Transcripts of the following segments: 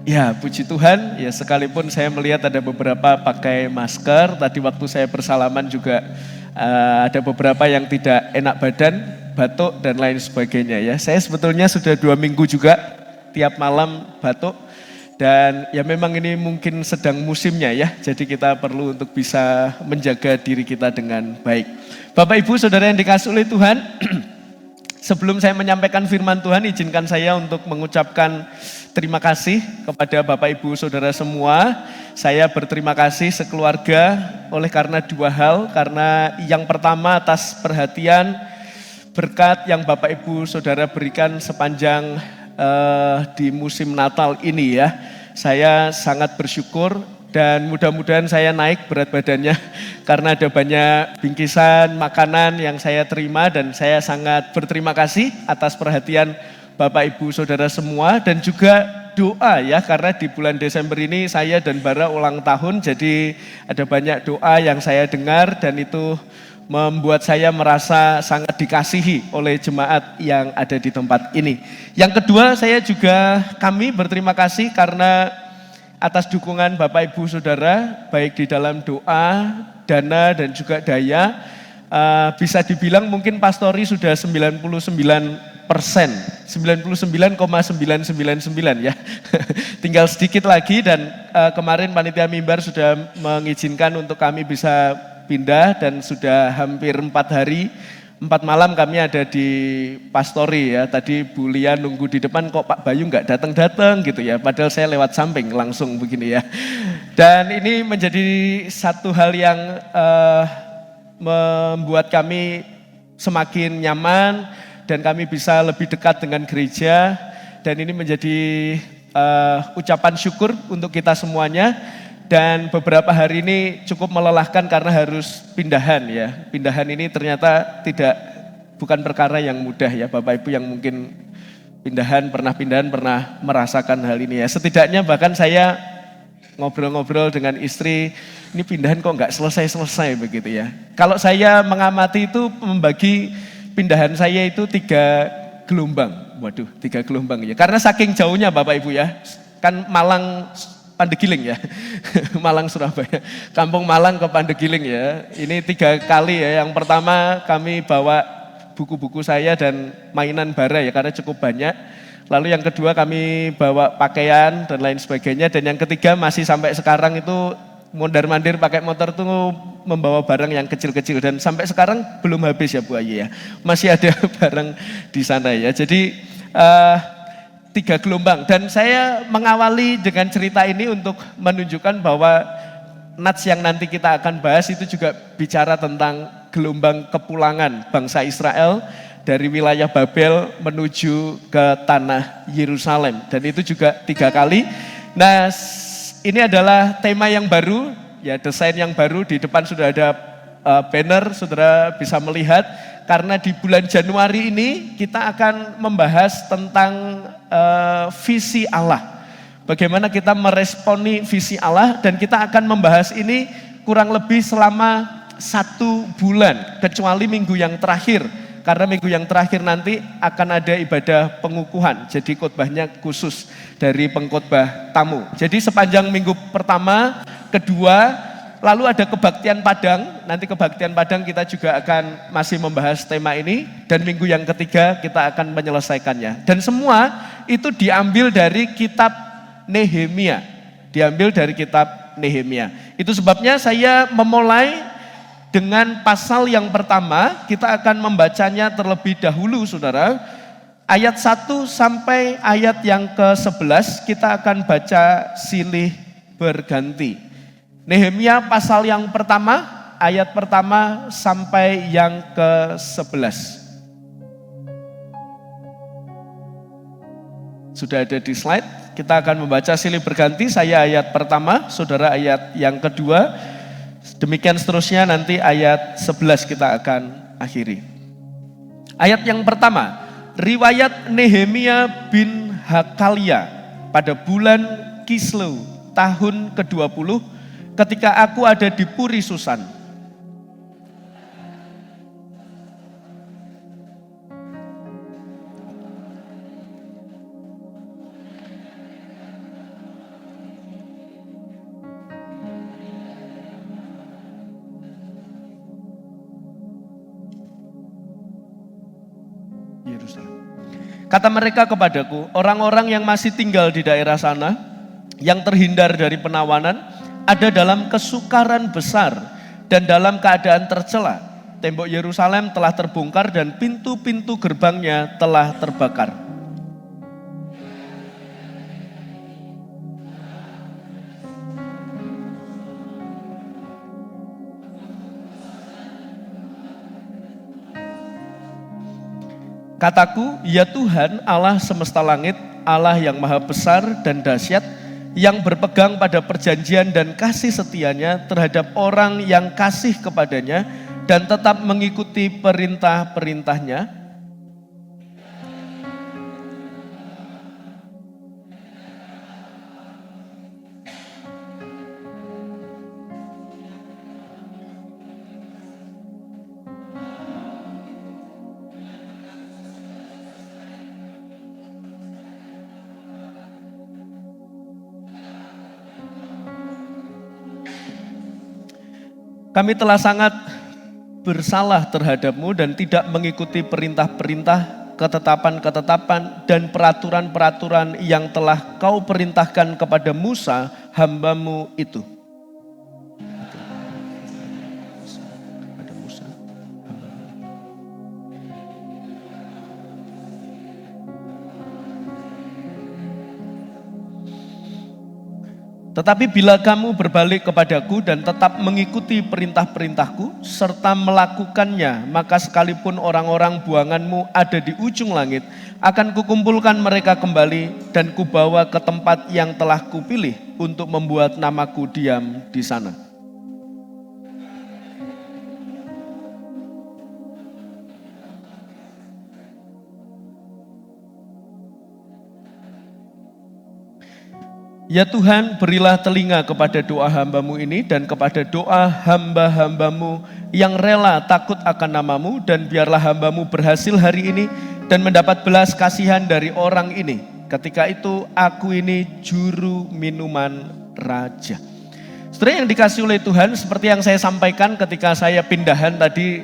Ya, puji Tuhan, ya sekalipun saya melihat ada beberapa pakai masker, tadi waktu saya bersalaman juga ada beberapa yang tidak enak badan, batuk dan lain sebagainya ya. Saya sebetulnya sudah 2 minggu juga tiap malam batuk dan ya memang ini mungkin sedang musimnya ya, jadi kita perlu untuk bisa menjaga diri kita dengan baik. Bapak Ibu Saudara yang dikasihi oleh Tuhan, sebelum saya menyampaikan firman Tuhan, izinkan saya untuk mengucapkan terima kasih kepada Bapak Ibu Saudara semua. Saya berterima kasih sekeluarga oleh karena 2 hal. Karena yang pertama atas perhatian, berkat yang Bapak Ibu Saudara berikan sepanjang di musim Natal ini ya. Saya sangat bersyukur dan mudah-mudahan saya naik berat badannya karena ada banyak bingkisan makanan yang saya terima dan saya sangat berterima kasih atas perhatian Bapak Ibu Saudara semua dan juga doa ya, karena di bulan Desember ini saya dan Bara ulang tahun, jadi ada banyak doa yang saya dengar dan itu membuat saya merasa sangat dikasihi oleh jemaat yang ada di tempat ini. Yang kedua, kami berterima kasih karena atas dukungan Bapak Ibu Saudara, baik di dalam doa, dana dan juga daya. Bisa dibilang mungkin pastori sudah 99%, 99,999 ya. Tinggal sedikit lagi dan kemarin panitia mimbar sudah mengizinkan untuk kami bisa pindah dan sudah hampir 4 hari, 4 malam kami ada di pastori ya. Tadi Bu Lia nunggu di depan, kok Pak Bayu nggak datang-datang gitu ya. Padahal saya lewat samping langsung begini ya. Dan ini menjadi satu hal yang membuat kami semakin nyaman dan kami bisa lebih dekat dengan gereja. Dan ini menjadi ucapan syukur untuk kita semuanya. Dan beberapa hari ini cukup melelahkan karena harus pindahan ya. Pindahan ini ternyata bukan perkara yang mudah ya Bapak Ibu yang mungkin pernah merasakan hal ini ya. Setidaknya bahkan saya ngobrol-ngobrol dengan istri, ini pindahan kok nggak selesai-selesai begitu ya. Kalau saya mengamati itu membagi pindahan saya itu 3 gelombang. Waduh, 3 gelombang ya. Karena saking jauhnya Bapak Ibu ya. Kan Malang Pandegiling ya, Malang Surabaya, Kampung Malang ke Pandegiling ya. Ini 3 kali ya. Yang pertama kami bawa buku-buku saya dan mainan Bara ya karena cukup banyak. Lalu yang kedua kami bawa pakaian dan lain sebagainya. Dan yang ketiga masih sampai sekarang itu mondar-mandir pakai motor tuh membawa barang yang kecil-kecil dan sampai sekarang belum habis ya Bu Ayu ya. Masih ada barang di sana ya. Jadi 3 gelombang dan saya mengawali dengan cerita ini untuk menunjukkan bahwa nats yang nanti kita akan bahas itu juga bicara tentang gelombang kepulangan bangsa Israel dari wilayah Babel menuju ke tanah Yerusalem dan itu juga 3 kali. Nah ini adalah tema yang baru ya, desain yang baru, di depan sudah ada banner, saudara bisa melihat. Karena di bulan Januari ini kita akan membahas tentang visi Allah. Bagaimana kita meresponi visi Allah dan kita akan membahas ini kurang lebih selama 1 bulan. Kecuali minggu yang terakhir. Karena minggu yang terakhir nanti akan ada ibadah pengukuhan. Jadi khotbahnya khusus dari pengkhotbah tamu. Jadi sepanjang minggu pertama, kedua, lalu ada kebaktian Padang, nanti kebaktian Padang kita juga akan masih membahas tema ini. Dan minggu yang ketiga kita akan menyelesaikannya. Dan semua itu diambil dari kitab Nehemia. Diambil dari kitab Nehemia. Itu sebabnya saya memulai dengan pasal yang pertama, kita akan membacanya terlebih dahulu saudara. Ayat 1 sampai ayat yang ke-11 kita akan baca silih berganti. Nehemia pasal yang pertama, ayat pertama sampai yang ke-11. Sudah ada di slide, kita akan membaca silih berganti, saya ayat pertama, saudara ayat yang kedua, demikian seterusnya nanti ayat 11 kita akan akhiri. Ayat yang pertama, riwayat Nehemia bin Hakalia pada bulan Kisleu tahun ke-20 ketika aku ada di Puri Susan. Kata mereka kepadaku, orang-orang yang masih tinggal di daerah sana, yang terhindar dari penawanan, ada dalam kesukaran besar dan dalam keadaan tercela. Tembok Yerusalem telah terbongkar dan pintu-pintu gerbangnya telah terbakar. Kataku, ya Tuhan Allah semesta langit, Allah yang maha besar dan dahsyat, yang berpegang pada perjanjian dan kasih setianya terhadap orang yang kasih kepadanya dan tetap mengikuti perintah-perintahnya. Kami telah sangat bersalah terhadapmu dan tidak mengikuti perintah-perintah, ketetapan-ketetapan, dan peraturan-peraturan yang telah kau perintahkan kepada Musa, hambamu itu. Tetapi bila kamu berbalik kepadaku dan tetap mengikuti perintah-perintahku serta melakukannya, maka sekalipun orang-orang buanganmu ada di ujung langit, akan kukumpulkan mereka kembali dan kubawa ke tempat yang telah kupilih untuk membuat namaku diam di sana. Ya Tuhan, berilah telinga kepada doa hambamu ini dan kepada doa hamba-hambamu yang rela takut akan namamu, dan biarlah hambamu berhasil hari ini dan mendapat belas kasihan dari orang ini. Ketika itu aku ini juru minuman raja. Saudara yang dikasih oleh Tuhan, seperti yang saya sampaikan ketika saya pindahan tadi,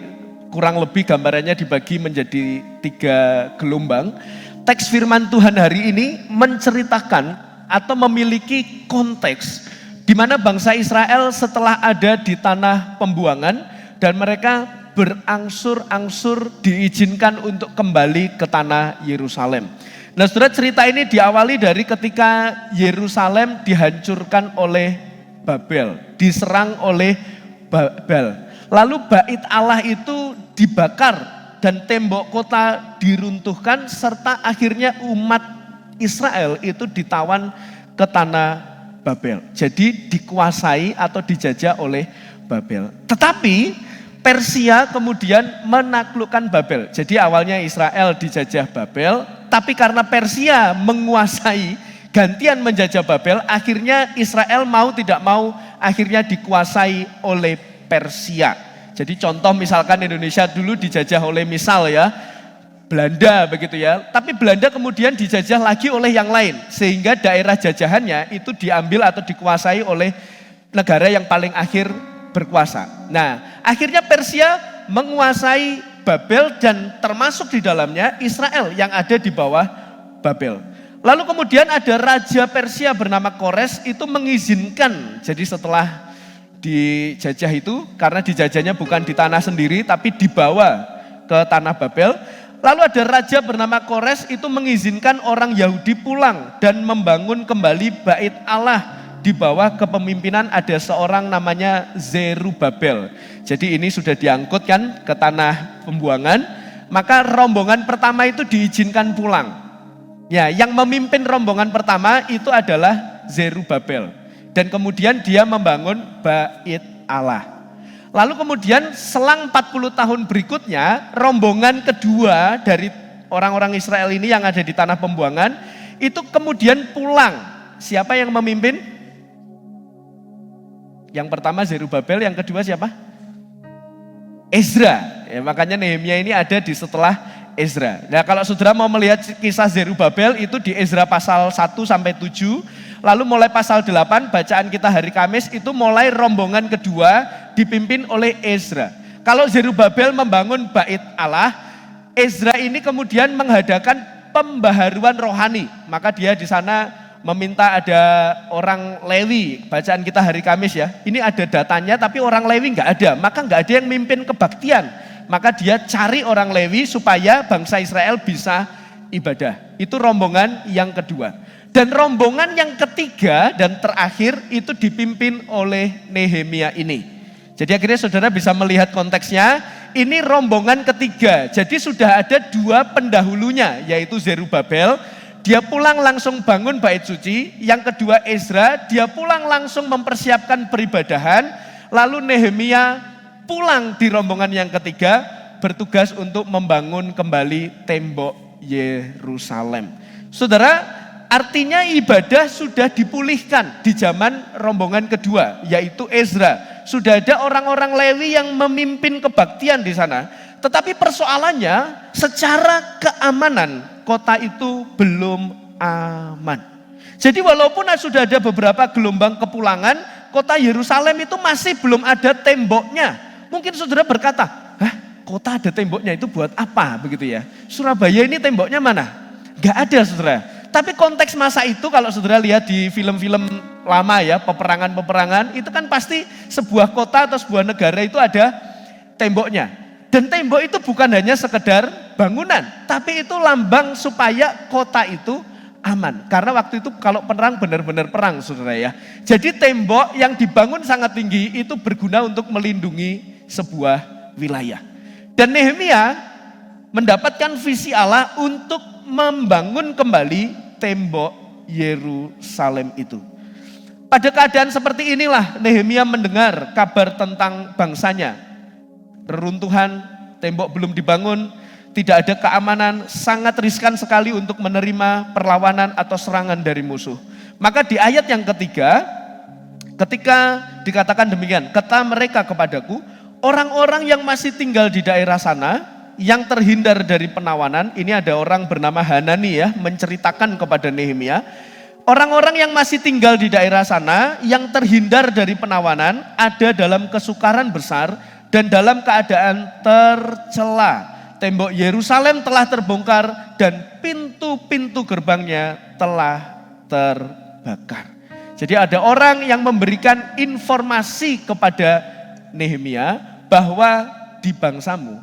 kurang lebih gambarannya dibagi menjadi 3 gelombang. Teks firman Tuhan hari ini menceritakan atau memiliki konteks di mana bangsa Israel setelah ada di tanah pembuangan dan mereka berangsur-angsur diizinkan untuk kembali ke tanah Yerusalem. Nah, saudara, cerita ini diawali dari ketika Yerusalem dihancurkan oleh Babel, diserang oleh Babel. Lalu bait Allah itu dibakar dan tembok kota diruntuhkan serta akhirnya umat Israel itu ditawan ke tanah Babel. Jadi dikuasai atau dijajah oleh Babel. Tetapi Persia kemudian menaklukkan Babel. Jadi awalnya Israel dijajah Babel, tapi karena Persia menguasai, gantian menjajah Babel, akhirnya Israel mau tidak mau akhirnya dikuasai oleh Persia. Jadi contoh misalkan Indonesia dulu dijajah oleh Belanda begitu ya, tapi Belanda kemudian dijajah lagi oleh yang lain, sehingga daerah jajahannya itu diambil atau dikuasai oleh negara yang paling akhir berkuasa. Nah, akhirnya Persia menguasai Babel dan termasuk di dalamnya Israel yang ada di bawah Babel. Lalu kemudian ada raja Persia bernama Kores itu mengizinkan, jadi setelah dijajah itu, karena dijajahnya bukan di tanah sendiri tapi dibawa ke tanah Babel. Lalu ada raja bernama Kores itu mengizinkan orang Yahudi pulang dan membangun kembali bait Allah di bawah kepemimpinan ada seorang namanya Zerubabel. Jadi ini sudah diangkut kan ke tanah pembuangan, maka rombongan pertama itu diizinkan pulang. Ya, yang memimpin rombongan pertama itu adalah Zerubabel. Dan kemudian dia membangun bait Allah. Lalu kemudian selang 40 tahun berikutnya, rombongan kedua dari orang-orang Israel ini yang ada di tanah pembuangan, itu kemudian pulang. Siapa yang memimpin? Yang pertama Zerubabel, yang kedua siapa? Ezra. Ya, makanya Nehemia ini ada di setelah Ezra. Nah, kalau saudara mau melihat kisah Zerubabel itu di Ezra pasal 1 sampai 7, lalu mulai pasal 8 bacaan kita hari Kamis itu mulai rombongan kedua dipimpin oleh Ezra. Kalau Zerubabel membangun bait Allah, Ezra ini kemudian mengadakan pembaharuan rohani. Maka dia di sana meminta ada orang Lewi, bacaan kita hari Kamis ya. Ini ada datanya tapi orang Lewi nggak ada, maka nggak ada yang mimpin kebaktian. Maka dia cari orang Lewi supaya bangsa Israel bisa ibadah. Itu rombongan yang kedua. Dan rombongan yang ketiga dan terakhir itu dipimpin oleh Nehemia ini. Jadi akhirnya saudara bisa melihat konteksnya, ini rombongan ketiga. Jadi sudah ada dua pendahulunya, yaitu Zerubabel, dia pulang langsung bangun bait suci. Yang kedua Ezra, dia pulang langsung mempersiapkan peribadahan. Lalu Nehemia pulang di rombongan yang ketiga, bertugas untuk membangun kembali tembok Yerusalem. Saudara, artinya ibadah sudah dipulihkan di zaman rombongan kedua, yaitu Ezra. Sudah ada orang-orang Lewi yang memimpin kebaktian di sana. Tetapi persoalannya secara keamanan kota itu belum aman. Jadi walaupun sudah ada beberapa gelombang kepulangan, kota Yerusalem itu masih belum ada temboknya. Mungkin saudara berkata, hah, kota ada temboknya itu buat apa begitu ya? Surabaya ini temboknya mana? Gak ada saudara. Tapi konteks masa itu kalau saudara lihat di film-film lama ya, peperangan-peperangan, itu kan pasti sebuah kota atau sebuah negara itu ada temboknya. Dan tembok itu bukan hanya sekedar bangunan, tapi itu lambang supaya kota itu aman. Karena waktu itu kalau perang benar-benar perang saudara ya. Jadi tembok yang dibangun sangat tinggi itu berguna untuk melindungi sebuah wilayah. Dan Nehemia mendapatkan visi Allah untuk membangun kembali tembok Yerusalem itu. Pada keadaan seperti inilah Nehemia mendengar kabar tentang bangsanya. Reruntuhan, tembok belum dibangun, tidak ada keamanan, sangat riskan sekali untuk menerima perlawanan atau serangan dari musuh. Maka di ayat yang ketiga, ketika dikatakan demikian, kata mereka kepadaku, orang-orang yang masih tinggal di daerah sana, yang terhindar dari penawanan, ini ada orang bernama Hanani ya, menceritakan kepada Nehemia, orang-orang yang masih tinggal di daerah sana, yang terhindar dari penawanan, ada dalam kesukaran besar dan dalam keadaan tercela. Tembok Yerusalem telah terbongkar dan pintu-pintu gerbangnya telah terbakar. Jadi ada orang yang memberikan informasi kepada Nehemia bahwa di bangsamu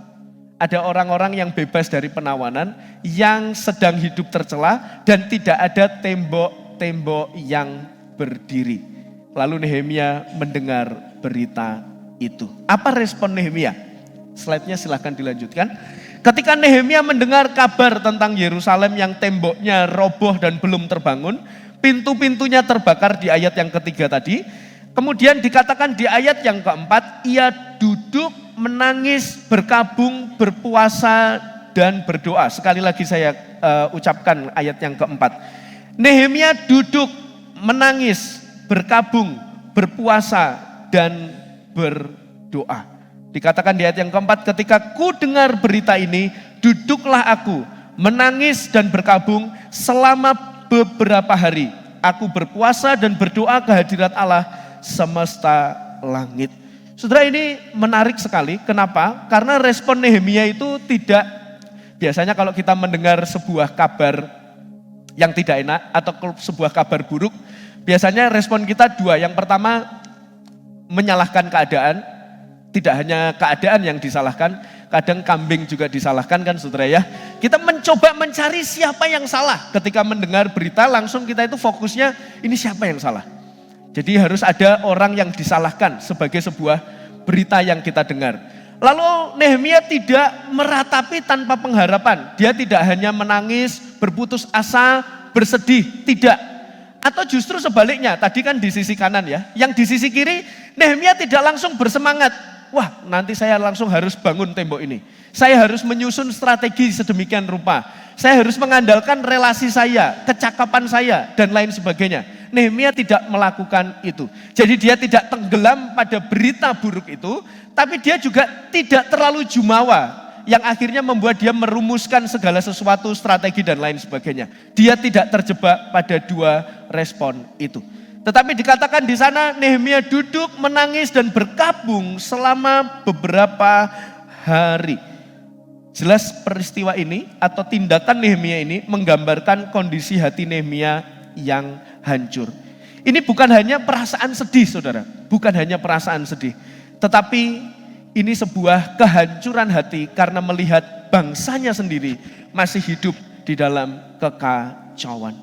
ada orang-orang yang bebas dari penawanan, yang sedang hidup tercela dan tidak ada tembok-tembok yang berdiri. Lalu Nehemia mendengar berita itu. Apa respon Nehemia? Slide-nya silahkan dilanjutkan. Ketika Nehemia mendengar kabar tentang Yerusalem yang temboknya roboh dan belum terbangun, pintu-pintunya terbakar di ayat yang ketiga tadi. Kemudian dikatakan di ayat yang keempat, ia duduk menangis, berkabung, berpuasa, dan berdoa. Sekali lagi saya ucapkan ayat yang keempat. Nehemia duduk, menangis, berkabung, berpuasa, dan berdoa. Dikatakan di ayat yang keempat, ketika ku dengar berita ini, duduklah aku, menangis dan berkabung selama beberapa hari. Aku berpuasa dan berdoa kehadirat Allah semesta langit. Saudara, ini menarik sekali. Kenapa? Karena respon Nehemia itu tidak, biasanya kalau kita mendengar sebuah kabar yang tidak enak atau sebuah kabar buruk, biasanya respon kita dua. Yang pertama, menyalahkan keadaan. Tidak hanya keadaan yang disalahkan, kadang kambing juga disalahkan kan saudara ya. Kita mencoba mencari siapa yang salah. Ketika mendengar berita langsung kita itu fokusnya, ini siapa yang salah. Jadi harus ada orang yang disalahkan sebagai sebuah berita yang kita dengar. Lalu Nehemia tidak meratapi tanpa pengharapan. Dia tidak hanya menangis, berputus asa, bersedih, tidak. Atau justru sebaliknya, tadi kan di sisi kanan ya. Yang di sisi kiri, Nehemia tidak langsung bersemangat. Wah, nanti saya langsung harus bangun tembok ini. Saya harus menyusun strategi sedemikian rupa. Saya harus mengandalkan relasi saya, kecakapan saya, dan lain sebagainya. Nehemia tidak melakukan itu. Jadi dia tidak tenggelam pada berita buruk itu, tapi dia juga tidak terlalu jumawa, yang akhirnya membuat dia merumuskan segala sesuatu, strategi dan lain sebagainya. Dia tidak terjebak pada dua respon itu. Tetapi dikatakan di sana Nehemia duduk menangis dan berkabung selama beberapa hari. Jelas peristiwa ini atau tindakan Nehemia ini menggambarkan kondisi hati Nehemia yang hancur. Ini bukan hanya perasaan sedih, saudara. Bukan hanya perasaan sedih. Tetapi ini sebuah kehancuran hati karena melihat bangsanya sendiri masih hidup di dalam kekacauan.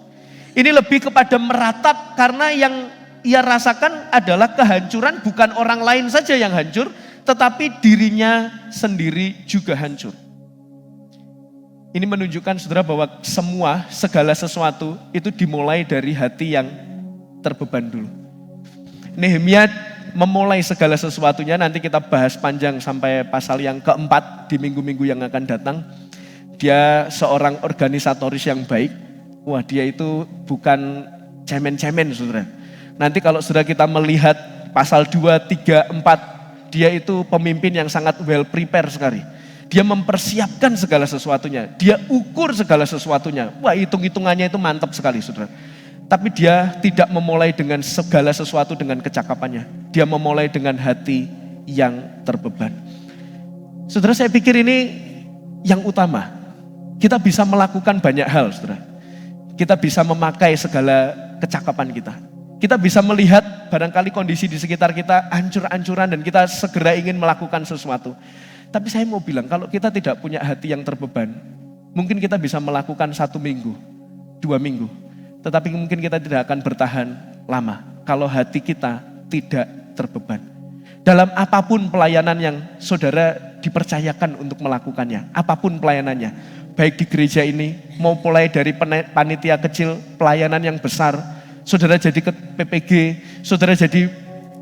Ini lebih kepada meratap karena yang ia rasakan adalah kehancuran bukan orang lain saja yang hancur, tetapi dirinya sendiri juga hancur. Ini menunjukkan saudara bahwa segala sesuatu itu dimulai dari hati yang terbeban dulu. Nehemia memulai segala sesuatunya, nanti kita bahas panjang sampai pasal yang keempat di minggu-minggu yang akan datang. Dia seorang organisatoris yang baik. Wah, dia itu bukan cemen-cemen saudara. Nanti kalau saudara kita melihat pasal 2, 3, 4, dia itu pemimpin yang sangat well prepare sekali. Dia mempersiapkan segala sesuatunya. Dia ukur segala sesuatunya. Wah, hitung-hitungannya itu mantap sekali, saudara. Tapi dia tidak memulai dengan segala sesuatu dengan kecakapannya. Dia memulai dengan hati yang terbeban. Saudara, saya pikir ini yang utama. Kita bisa melakukan banyak hal, saudara. Kita bisa memakai segala kecakapan kita. Kita bisa melihat barangkali kondisi di sekitar kita hancur-hancuran dan kita segera ingin melakukan sesuatu. Tapi saya mau bilang, kalau kita tidak punya hati yang terbeban, mungkin kita bisa melakukan 1 minggu, 2 minggu. Tetapi mungkin kita tidak akan bertahan lama kalau hati kita tidak terbeban. Dalam apapun pelayanan yang saudara dipercayakan untuk melakukannya, apapun pelayanannya, baik di gereja ini, mau mulai dari panitia kecil, pelayanan yang besar, saudara jadi ke PPG, saudara jadi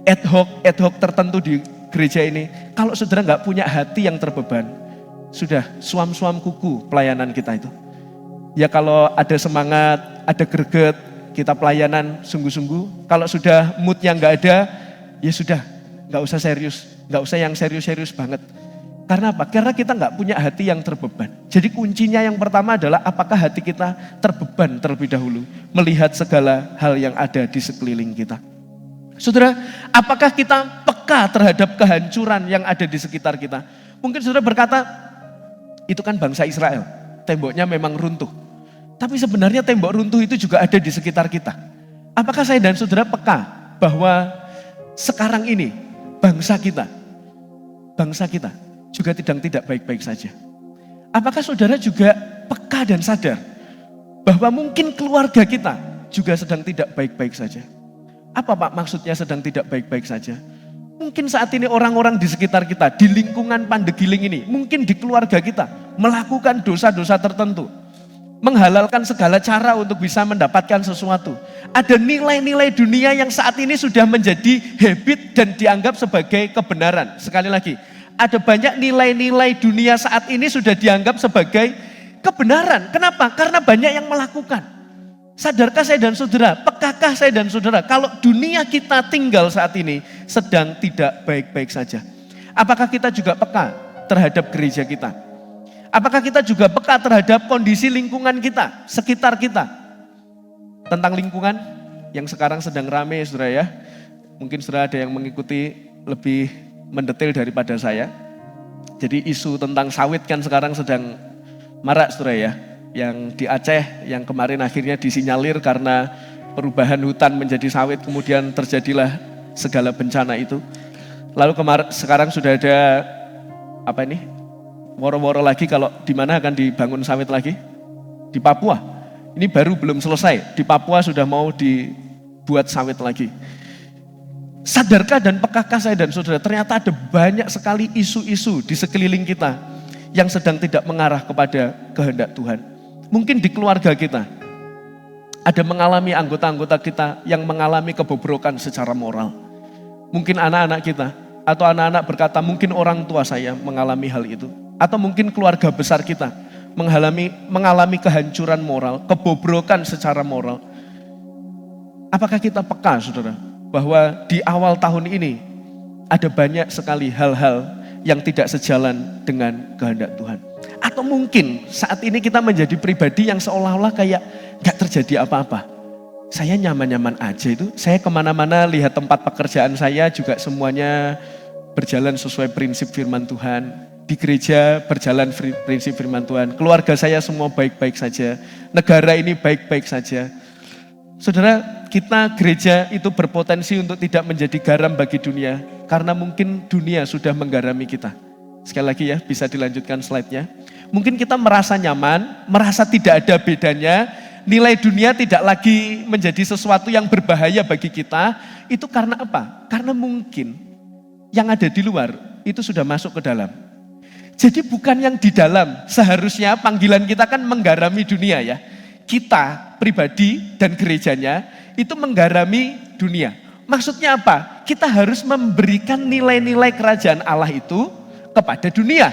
ad hoc tertentu di gereja ini, kalau saudara nggak punya hati yang terbeban, sudah suam-suam kuku pelayanan kita itu. Ya kalau ada semangat, ada greget, kita pelayanan sungguh-sungguh. Kalau sudah moodnya nggak ada, ya sudah, nggak usah serius, nggak usah yang serius-serius banget. Karena apa? Karena kita nggak punya hati yang terbeban. Jadi kuncinya yang pertama adalah apakah hati kita terbeban terlebih dahulu, melihat segala hal yang ada di sekeliling kita. Saudara, apakah kita peka terhadap kehancuran yang ada di sekitar kita? Mungkin saudara berkata, itu kan bangsa Israel, temboknya memang runtuh. Tapi sebenarnya tembok runtuh itu juga ada di sekitar kita. Apakah saya dan saudara peka bahwa sekarang ini bangsa kita juga tidak baik-baik saja? Apakah saudara juga peka dan sadar bahwa mungkin keluarga kita juga sedang tidak baik-baik saja? Apa Pak maksudnya sedang tidak baik-baik saja? Mungkin saat ini orang-orang di sekitar kita, di lingkungan Pandegiling ini, mungkin di keluarga kita, melakukan dosa-dosa tertentu. Menghalalkan segala cara untuk bisa mendapatkan sesuatu. Ada nilai-nilai dunia yang saat ini sudah menjadi habit dan dianggap sebagai kebenaran. Sekali lagi, ada banyak nilai-nilai dunia saat ini sudah dianggap sebagai kebenaran. Kenapa? Karena banyak yang melakukan. Sadarkah saya dan saudara, pekakah saya dan saudara, kalau dunia kita tinggal saat ini sedang tidak baik-baik saja? Apakah kita juga peka terhadap gereja kita? Apakah kita juga peka terhadap kondisi lingkungan kita, sekitar kita? Tentang lingkungan yang sekarang sedang ramai, saudara ya. Mungkin saudara ada yang mengikuti lebih mendetail daripada saya. Jadi isu tentang sawit kan sekarang sedang marak, saudara ya. Yang di Aceh yang kemarin akhirnya disinyalir karena perubahan hutan menjadi sawit, kemudian terjadilah segala bencana itu. Lalu sekarang sudah ada woro-woro lagi kalau di mana akan dibangun sawit lagi? Di Papua. Ini baru belum selesai, di Papua sudah mau dibuat sawit lagi. Sadarkah dan pekakah saya dan saudara, ternyata ada banyak sekali isu-isu di sekeliling kita yang sedang tidak mengarah kepada kehendak Tuhan. Mungkin di keluarga kita, ada mengalami anggota-anggota kita yang mengalami kebobrokan secara moral. Mungkin anak-anak kita, atau anak-anak berkata mungkin orang tua saya mengalami hal itu. Atau mungkin keluarga besar kita mengalami kehancuran moral, kebobrokan secara moral. Apakah kita peka saudara, bahwa di awal tahun ini ada banyak sekali hal-hal yang tidak sejalan dengan kehendak Tuhan. Atau mungkin saat ini kita menjadi pribadi yang seolah-olah kayak gak terjadi apa-apa. Saya nyaman-nyaman aja itu. Saya kemana-mana lihat tempat pekerjaan saya juga semuanya berjalan sesuai prinsip firman Tuhan. di gereja berjalan prinsip firman Tuhan. Keluarga saya semua baik-baik saja. Negara ini baik-baik saja. Saudara, kita gereja itu berpotensi untuk tidak menjadi garam bagi dunia. Karena mungkin dunia sudah menggarami kita. Sekali lagi ya, bisa dilanjutkan slide-nya. Mungkin kita merasa nyaman, merasa tidak ada bedanya. Nilai dunia tidak lagi menjadi sesuatu yang berbahaya bagi kita. Itu karena apa? Karena mungkin yang ada di luar itu sudah masuk ke dalam. Jadi bukan yang di dalam, seharusnya panggilan kita kan menggarami dunia ya. Kita pribadi dan gerejanya itu menggarami dunia. Maksudnya apa? Kita harus memberikan nilai-nilai kerajaan Allah itu kepada dunia.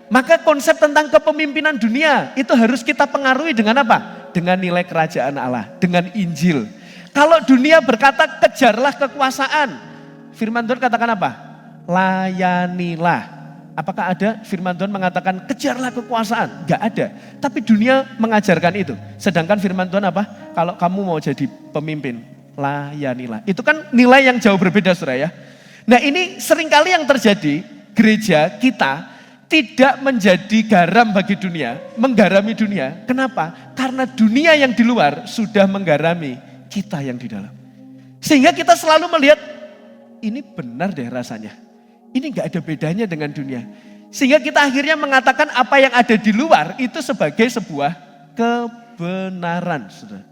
Maka konsep tentang kepemimpinan dunia itu harus kita pengaruhi dengan apa? Dengan nilai kerajaan Allah, dengan Injil. Kalau dunia berkata kejarlah kekuasaan, firman Tuhan katakan apa? Layanilah. Apakah ada firman Tuhan mengatakan kejarlah kekuasaan? Enggak ada. Tapi dunia mengajarkan itu. Sedangkan firman Tuhan apa? Kalau kamu mau jadi pemimpin, layanilah. Itu kan nilai yang jauh berbeda saudara ya. Nah ini seringkali yang terjadi, gereja kita tidak menjadi garam bagi dunia, menggarami dunia. Kenapa? Karena dunia yang di luar sudah menggarami kita yang di dalam. Sehingga kita selalu melihat, ini benar deh rasanya. Ini gak ada bedanya dengan dunia. Sehingga kita akhirnya mengatakan apa yang ada di luar itu sebagai sebuah kebenaran. Saudara.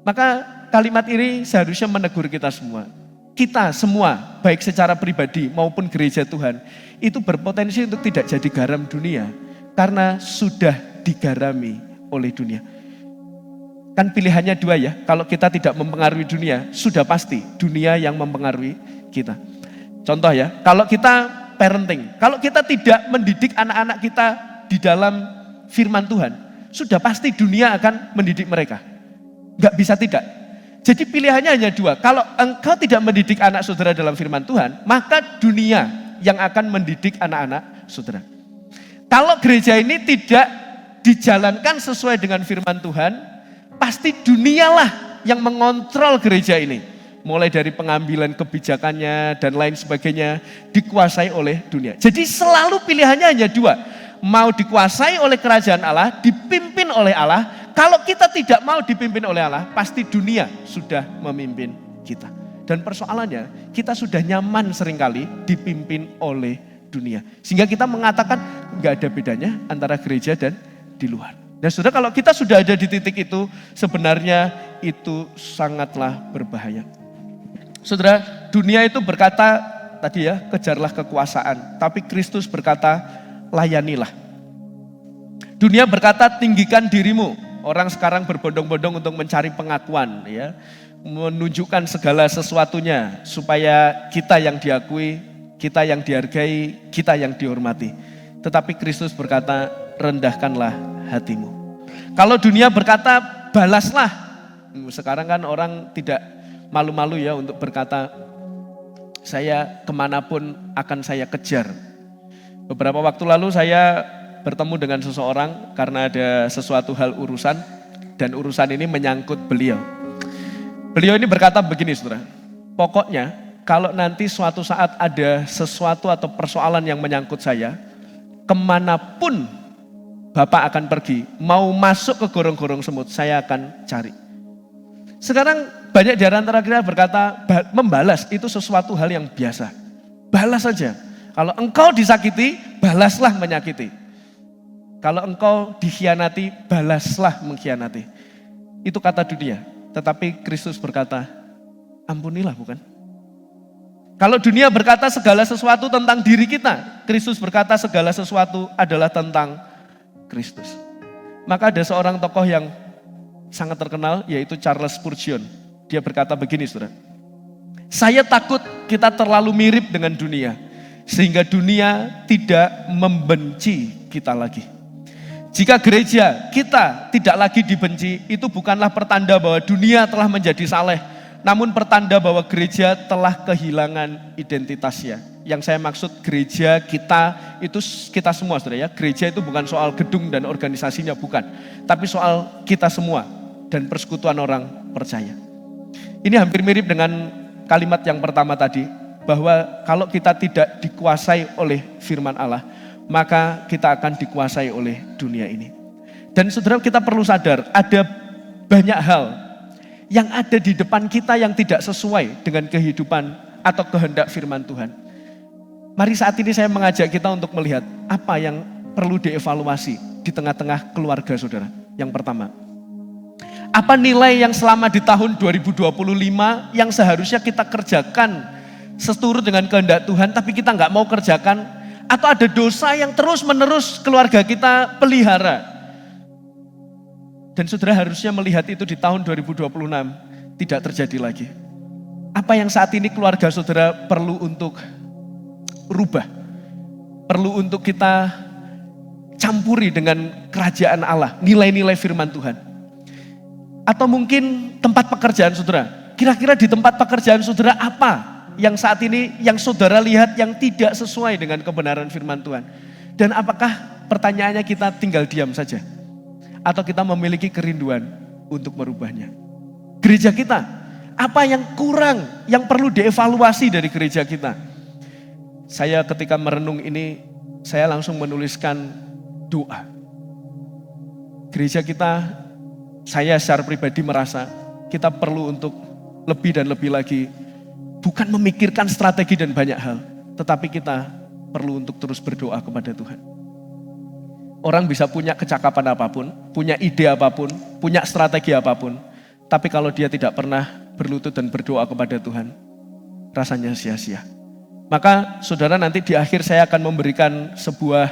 Maka kalimat ini seharusnya menegur kita semua. Kita semua, baik secara pribadi maupun gereja Tuhan, itu berpotensi untuk tidak jadi garam dunia. Karena sudah digarami oleh dunia. Kan pilihannya dua ya, kalau kita tidak mempengaruhi dunia, sudah pasti dunia yang mempengaruhi kita. Contoh ya, kalau kita parenting, kalau kita tidak mendidik anak-anak kita di dalam firman Tuhan, sudah pasti dunia akan mendidik mereka. Enggak bisa tidak. Jadi pilihannya hanya dua, kalau engkau tidak mendidik anak saudara dalam firman Tuhan, maka dunia yang akan mendidik anak-anak saudara. Kalau gereja ini tidak dijalankan sesuai dengan firman Tuhan, pasti dunialah yang mengontrol gereja ini. Mulai dari pengambilan kebijakannya dan lain sebagainya dikuasai oleh dunia. Jadi selalu pilihannya hanya dua. Mau dikuasai oleh kerajaan Allah, dipimpin oleh Allah. Kalau kita tidak mau dipimpin oleh Allah, pasti dunia sudah memimpin kita. Dan persoalannya, kita sudah nyaman seringkali dipimpin oleh dunia. Sehingga kita mengatakan nggak ada bedanya antara gereja dan di luar. Dan saudara, kalau kita sudah ada di titik itu, sebenarnya itu sangatlah berbahaya. Saudara, dunia itu berkata tadi ya, kejarlah kekuasaan. Tapi Kristus berkata, layanilah. Dunia berkata, tinggikan dirimu. Orang sekarang berbondong-bondong untuk mencari pengakuan, ya, menunjukkan segala sesuatunya supaya kita yang diakui, kita yang dihargai, kita yang dihormati. Tetapi Kristus berkata, rendahkanlah hatimu. Kalau dunia berkata, balaslah. Sekarang kan orang tidak malu-malu ya untuk berkata, saya kemanapun akan saya kejar. Beberapa waktu lalu saya bertemu dengan seseorang karena ada sesuatu hal urusan, dan urusan ini menyangkut beliau. Beliau ini berkata begini saudara, pokoknya kalau nanti suatu saat ada sesuatu atau persoalan yang menyangkut saya, kemanapun Bapak akan pergi, mau masuk ke gorong-gorong semut, saya akan cari. Sekarang banyak di antara kita berkata, membalas itu sesuatu hal yang biasa. Balas saja. Kalau engkau disakiti, balaslah menyakiti. Kalau engkau dikhianati, balaslah mengkhianati. Itu kata dunia. Tetapi Kristus berkata, ampunilah bukan? Kalau dunia berkata segala sesuatu tentang diri kita, Kristus berkata segala sesuatu adalah tentang Kristus. Maka ada seorang tokoh yang sangat terkenal, yaitu Charles Spurgeon. Dia berkata begini saudara, saya takut kita terlalu mirip dengan dunia, sehingga dunia tidak membenci kita lagi. Jika gereja kita tidak lagi dibenci, itu bukanlah pertanda bahwa dunia telah menjadi saleh, namun pertanda bahwa gereja telah kehilangan identitasnya. Yang saya maksud gereja kita, itu kita semua saudara ya. Gereja itu bukan soal gedung dan organisasinya, bukan. Tapi soal kita semua dan persekutuan orang percaya. Ini hampir mirip dengan kalimat yang pertama tadi, bahwa kalau kita tidak dikuasai oleh firman Allah, maka kita akan dikuasai oleh dunia ini. Dan saudara, kita perlu sadar, ada banyak hal yang ada di depan kita yang tidak sesuai dengan kehidupan atau kehendak firman Tuhan. Mari saat ini saya mengajak kita untuk melihat apa yang perlu dievaluasi di tengah-tengah keluarga saudara. Yang pertama, apa nilai yang selama di tahun 2025 yang seharusnya kita kerjakan seturut dengan kehendak Tuhan tapi kita nggak mau kerjakan, atau ada dosa yang terus menerus keluarga kita pelihara. Dan saudara harusnya melihat itu di tahun 2026 tidak terjadi lagi. Apa yang saat ini keluarga saudara perlu untuk rubah, perlu untuk kita campuri dengan kerajaan Allah, nilai-nilai firman Tuhan. Atau mungkin tempat pekerjaan saudara, kira-kira di tempat pekerjaan saudara apa yang saat ini yang saudara lihat yang tidak sesuai dengan kebenaran firman Tuhan. Dan apakah pertanyaannya kita tinggal diam saja? Atau kita memiliki kerinduan untuk merubahnya? Gereja kita, apa yang kurang, yang perlu dievaluasi dari gereja kita? Saya ketika merenung ini, saya langsung menuliskan doa. Gereja kita, saya secara pribadi merasa kita perlu untuk lebih dan lebih lagi, bukan memikirkan strategi dan banyak hal, tetapi kita perlu untuk terus berdoa kepada Tuhan. Orang bisa punya kecakapan apapun, punya ide apapun, punya strategi apapun, tapi kalau dia tidak pernah berlutut dan berdoa kepada Tuhan, rasanya sia-sia. Maka saudara, nanti di akhir saya akan memberikan sebuah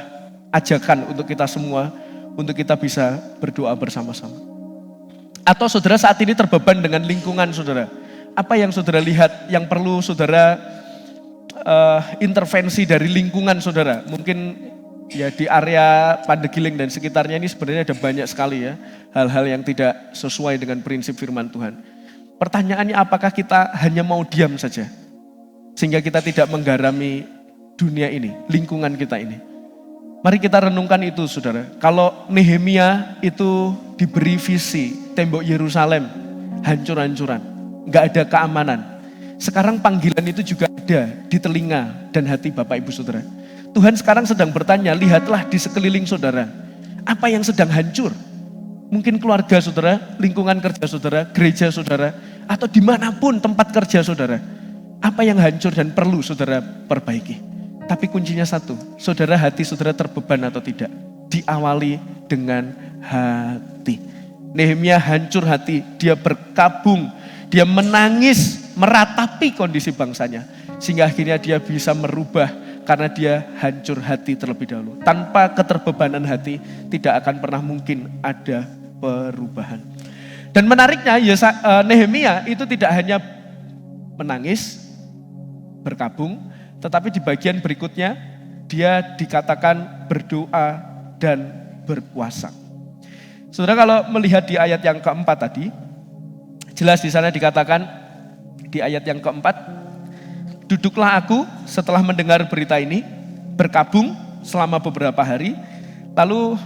ajakan untuk kita semua, untuk kita bisa berdoa bersama-sama. Atau saudara saat ini terbeban dengan lingkungan saudara, apa yang saudara lihat yang perlu saudara intervensi dari lingkungan saudara? Mungkin ya di area Pandegiling dan sekitarnya ini sebenarnya ada banyak sekali ya hal-hal yang tidak sesuai dengan prinsip firman Tuhan. Pertanyaannya, apakah kita hanya mau diam saja sehingga kita tidak menggarami dunia ini, lingkungan kita ini? Mari kita renungkan itu saudara. Kalau Nehemia itu diberi visi tembok Yerusalem hancur-hancuran, gak ada keamanan. Sekarang panggilan itu juga ada di telinga dan hati Bapak Ibu Saudara. Tuhan sekarang sedang bertanya, lihatlah di sekeliling saudara, apa yang sedang hancur? Mungkin keluarga saudara, lingkungan kerja saudara, gereja saudara, atau dimanapun tempat kerja saudara. Apa yang hancur dan perlu saudara perbaiki? Tapi kuncinya satu, saudara, hati saudara terbeban atau tidak? Diawali dengan hati. Nehemia hancur hati, dia berkabung, dia menangis, meratapi kondisi bangsanya. Sehingga akhirnya dia bisa merubah, karena dia hancur hati terlebih dahulu. Tanpa keterbebanan hati, tidak akan pernah mungkin ada perubahan. Dan menariknya, Nehemia itu tidak hanya menangis, berkabung, tetapi di bagian berikutnya, dia dikatakan berdoa dan berpuasa. Saudara, kalau melihat di ayat yang keempat tadi, jelas di sana dikatakan, di ayat yang keempat, duduklah aku setelah mendengar berita ini, berkabung selama beberapa hari, lalu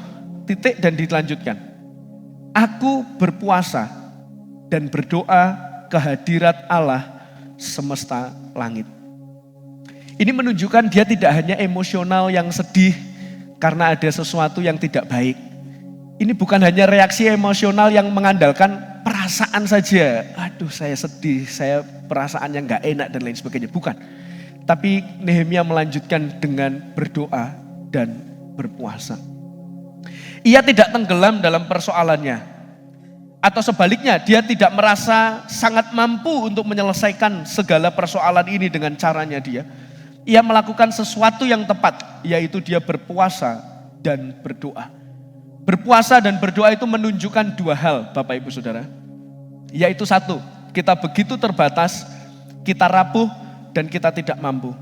titik dan dilanjutkan. Aku berpuasa dan berdoa kehadirat Allah semesta langit. Ini menunjukkan dia tidak hanya emosional yang sedih karena ada sesuatu yang tidak baik. Ini bukan hanya reaksi emosional yang mengandalkan perasaan saja. Aduh, saya sedih, saya perasaannya gak enak dan lain sebagainya. Bukan. Tapi Nehemia melanjutkan dengan berdoa dan berpuasa. Ia tidak tenggelam dalam persoalannya. Atau sebaliknya, dia tidak merasa sangat mampu untuk menyelesaikan segala persoalan ini dengan caranya dia. Ia melakukan sesuatu yang tepat, yaitu dia berpuasa dan berdoa. Berpuasa dan berdoa itu menunjukkan dua hal, Bapak Ibu Saudara. Yaitu satu, kita begitu terbatas, kita rapuh, dan kita tidak mampu.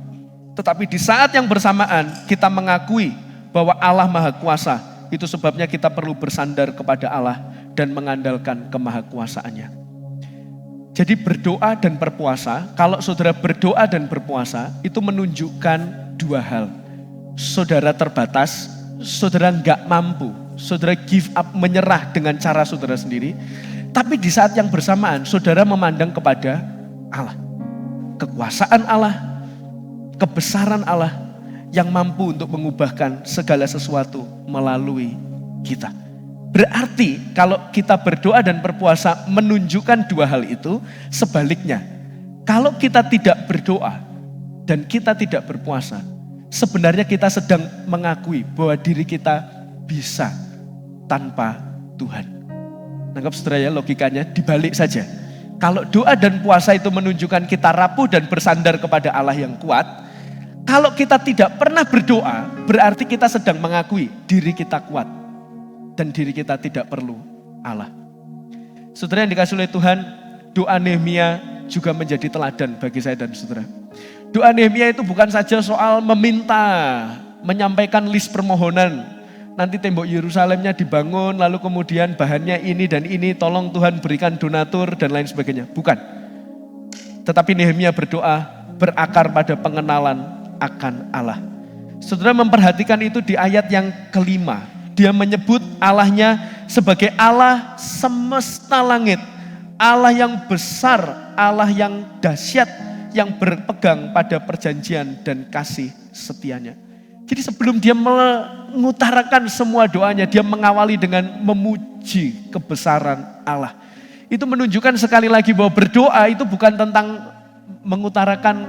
Tetapi di saat yang bersamaan, kita mengakui bahwa Allah Maha Kuasa. Itu sebabnya kita perlu bersandar kepada Allah dan mengandalkan kemahakuasaannya. Jadi berdoa dan berpuasa, kalau saudara berdoa dan berpuasa, itu menunjukkan dua hal. Saudara terbatas, saudara nggak mampu, saudara give up, menyerah dengan cara saudara sendiri. Tapi di saat yang bersamaan, saudara memandang kepada Allah. Kekuasaan Allah, kebesaran Allah, yang mampu untuk mengubahkan segala sesuatu melalui kita. Berarti kalau kita berdoa dan berpuasa menunjukkan dua hal itu, sebaliknya. Kalau kita tidak berdoa dan kita tidak berpuasa, sebenarnya kita sedang mengakui bahwa diri kita bisa tanpa Tuhan. Nangkap saudara ya logikanya, dibalik saja. Kalau doa dan puasa itu menunjukkan kita rapuh dan bersandar kepada Allah yang kuat, kalau kita tidak pernah berdoa, berarti kita sedang mengakui diri kita kuat dan diri kita tidak perlu Allah. Saudara yang dikasihi oleh Tuhan, doa Nehemia juga menjadi teladan bagi saya dan saudara. Doa Nehemia itu bukan saja soal meminta, menyampaikan list permohonan. Nanti tembok Yerusalemnya dibangun, lalu kemudian bahannya ini dan ini, tolong Tuhan berikan donatur dan lain sebagainya. Bukan. Tetapi Nehemia berdoa berakar pada pengenalan akan Allah. Saudara memperhatikan itu di ayat yang kelima. Dia menyebut Allahnya sebagai Allah semesta langit. Allah yang besar, Allah yang dahsyat, yang berpegang pada perjanjian dan kasih setianya. Jadi sebelum dia mengutarakan semua doanya, dia mengawali dengan memuji kebesaran Allah. Itu menunjukkan sekali lagi bahwa berdoa itu bukan tentang mengutarakan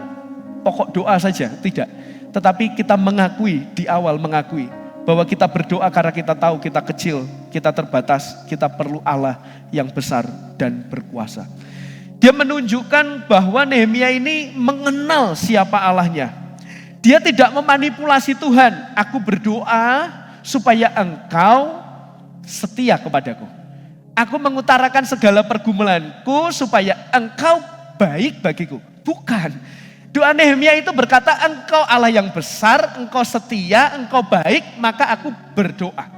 pokok doa saja, tidak. Tetapi kita mengakui, di awal mengakui bahwa kita berdoa karena kita tahu kita kecil, kita terbatas, kita perlu Allah yang besar dan berkuasa. Dia menunjukkan bahwa Nehemia ini mengenal siapa Allahnya. Dia tidak memanipulasi Tuhan. Aku berdoa supaya engkau setia kepadaku. Aku mengutarakan segala pergumulanku supaya engkau baik bagiku. Bukan. Doa Nehemia itu berkata, engkau Allah yang besar, engkau setia, engkau baik, maka aku berdoa.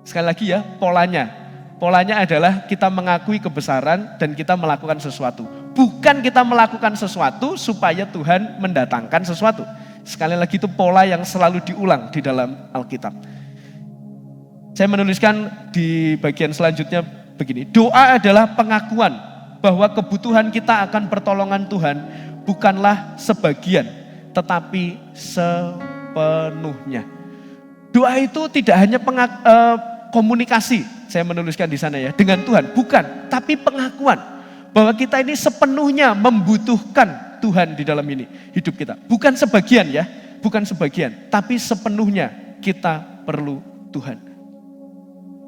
Sekali lagi ya, polanya. Polanya adalah kita mengakui kebesaran dan kita melakukan sesuatu. Bukan kita melakukan sesuatu supaya Tuhan mendatangkan sesuatu. Sekali lagi itu pola yang selalu diulang di dalam Alkitab. Saya menuliskan di bagian selanjutnya begini. Doa adalah pengakuan bahwa kebutuhan kita akan pertolongan Tuhan bukanlah sebagian, tetapi sepenuhnya. Doa itu tidak hanya komunikasi, saya menuliskan di sana ya, dengan Tuhan. Bukan, tapi pengakuan bahwa kita ini sepenuhnya membutuhkan Tuhan di dalam ini, hidup kita. Bukan sebagian ya, bukan sebagian, tapi sepenuhnya kita perlu Tuhan.